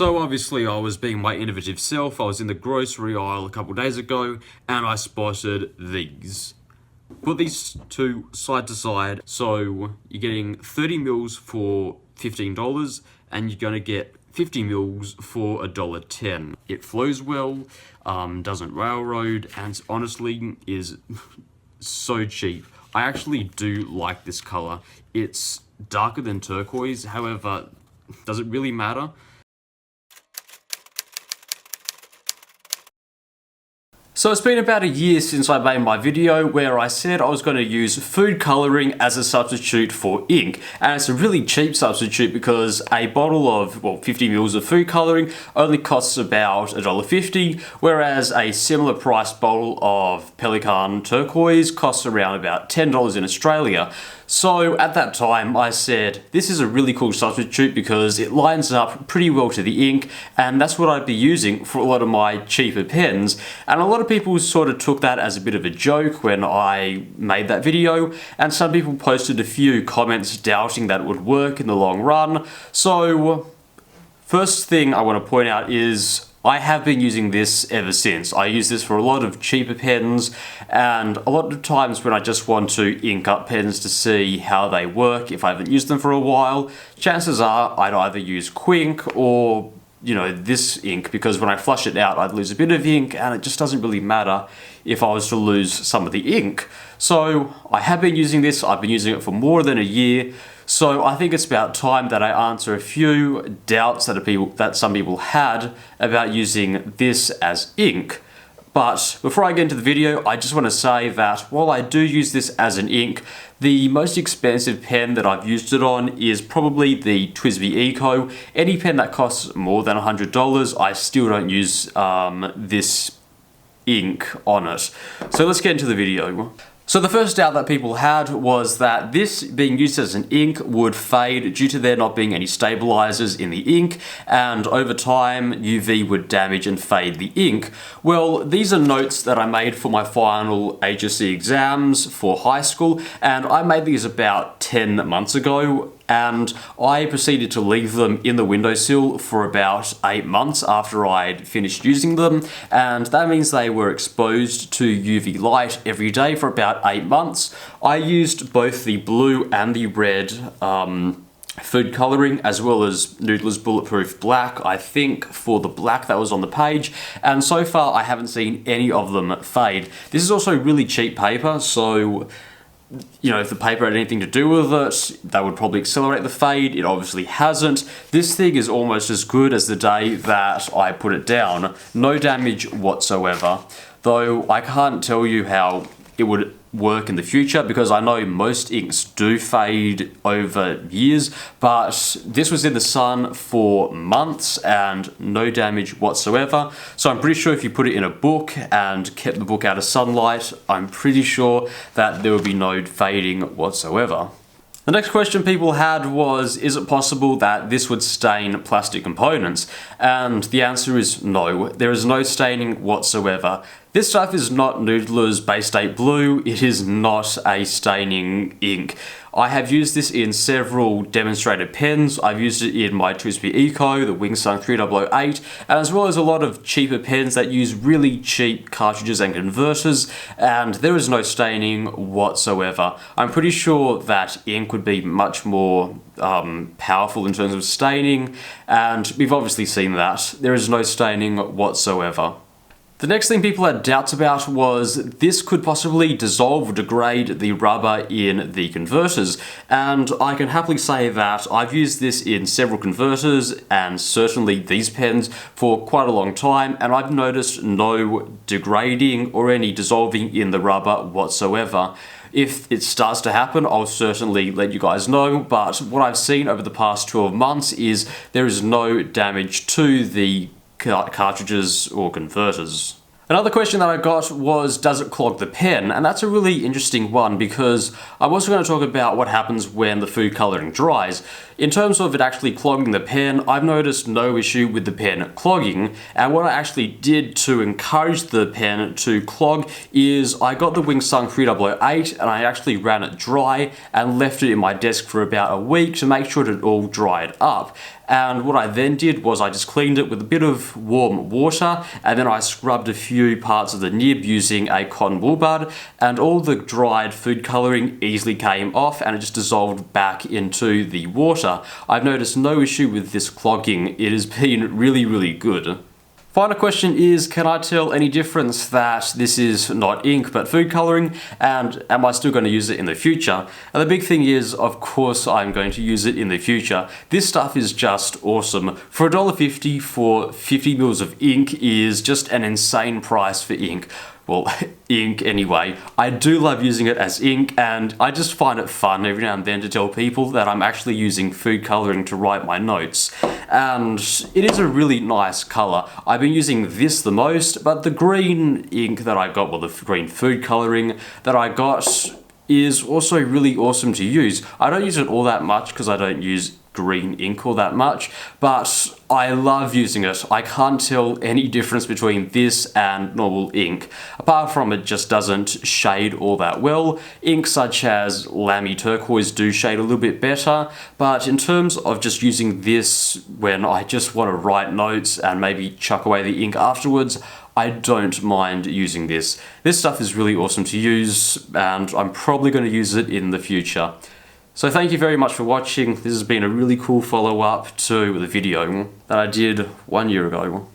So obviously I was being my innovative self. I was in the grocery aisle a couple days ago and I spotted these. Put these two side to side. So you're getting 30 mils for $15 and you're going to get 50 mils for $1.10. It flows well, doesn't railroad, and honestly is so cheap. I actually do like this color. It's darker than turquoise, however, does it really matter? So it's been about a year since I made my video where I said I was going to use food colouring as a substitute for ink, and it's a really cheap substitute because a bottle of 50 mils of food colouring only costs about $1.50, whereas a similar priced bottle of Pelikan turquoise costs around about $10 in Australia. So at that time I said this is a really cool substitute because it lines up pretty well to the ink, and that's what I'd be using for a lot of my cheaper pens. And a lot of people sort of took that as a bit of a joke when I made that video, and some people posted a few comments doubting that it would work in the long run. So first thing I want to point out is I have been using this ever since. I use this for a lot of cheaper pens, and a lot of times when I just want to ink up pens to see how they work, if I haven't used them for a while, chances are I'd either use Quink or this ink, because when I flush it out I'd lose a bit of ink, and it just doesn't really matter if I was to lose some of the ink. So I have been using this. I've been using it for more than a year. So I think it's about time that I answer a few doubts that some people had about using this as ink. But before I get into the video, I just want to say that while I do use this as an ink, the most expensive pen that I've used it on is probably the TWSBI Eco. Any pen that costs more than $100, I still don't use this ink on it. So let's get into the video. So the first doubt that people had was that this being used as an ink would fade due to there not being any stabilizers in the ink, and over time UV would damage and fade the ink. Well, these are notes that I made for my final HSC exams for high school, and I made these about 10 months ago, and I proceeded to leave them in the windowsill for about 8 months after I'd finished using them, and that means they were exposed to UV light every day for about 8 months. I used both the blue and the red food colouring, as well as Noodler's Bulletproof Black, I think, for the black that was on the page, and so far I haven't seen any of them fade. This is also really cheap paper, so if the paper had anything to do with it, that would probably accelerate the fade. It obviously hasn't. This thing is almost as good as the day that I put it down. No damage whatsoever. Though I can't tell you how it would work in the future, because I know most inks do fade over years, but this was in the sun for months and no damage whatsoever. So I'm pretty sure if you put it in a book and kept the book out of sunlight, I'm pretty sure that there would be no fading whatsoever. The next question people had was, is it possible that this would stain plastic components? And the answer is no, there is no staining whatsoever. This stuff is not Noodler's Bay State Blue, it is not a staining ink. I have used this in several demonstrator pens. I've used it in my TWSBI Eco, the Wingsung 3008, and as well as a lot of cheaper pens that use really cheap cartridges and converters, and there is no staining whatsoever. I'm pretty sure that ink would be much more powerful in terms of staining, and we've obviously seen that. There is no staining whatsoever. The next thing people had doubts about was this could possibly dissolve or degrade the rubber in the converters, and I can happily say that I've used this in several converters and certainly these pens for quite a long time, and I've noticed no degrading or any dissolving in the rubber whatsoever. If it starts to happen, I'll certainly let you guys know, but what I've seen over the past 12 months is there is no damage to the cartridges or converters. Another question that I got was, does it clog the pen? And that's a really interesting one because I'm also going to talk about what happens when the food coloring dries. In terms of it actually clogging the pen, I've noticed no issue with the pen clogging. And what I actually did to encourage the pen to clog is I got the Wingsung 3008 and I actually ran it dry and left it in my desk for about a week to make sure it all dried up. And what I then did was I just cleaned it with a bit of warm water, and then I scrubbed a few parts of the nib using a cotton wool bud, and all the dried food coloring easily came off and it just dissolved back into the water. I've noticed no issue with this clogging. It has been really, really good. Final question is, can I tell any difference that this is not ink but food coloring, and am I still going to use it in the future? And the big thing is, of course I'm going to use it in the future. This stuff is just awesome. For $1.50 for 50 mils of ink is just an insane price for ink. Well, ink anyway. I do love using it as ink, and I just find it fun every now and then to tell people that I'm actually using food coloring to write my notes. And it is a really nice color. I've been using this the most, but the green ink that I got, well, the green food coloring that I got is also really awesome to use. I don't use it all that much because I don't use green ink all that much, but I love using it. I can't tell any difference between this and normal ink, apart from it just doesn't shade all that well. Inks such as Lamy Turquoise do shade a little bit better, but in terms of just using this when I just want to write notes and maybe chuck away the ink afterwards, I don't mind using this. This stuff is really awesome to use, and I'm probably going to use it in the future. So thank you very much for watching. This has been a really cool follow-up to the video that I did 1 year ago.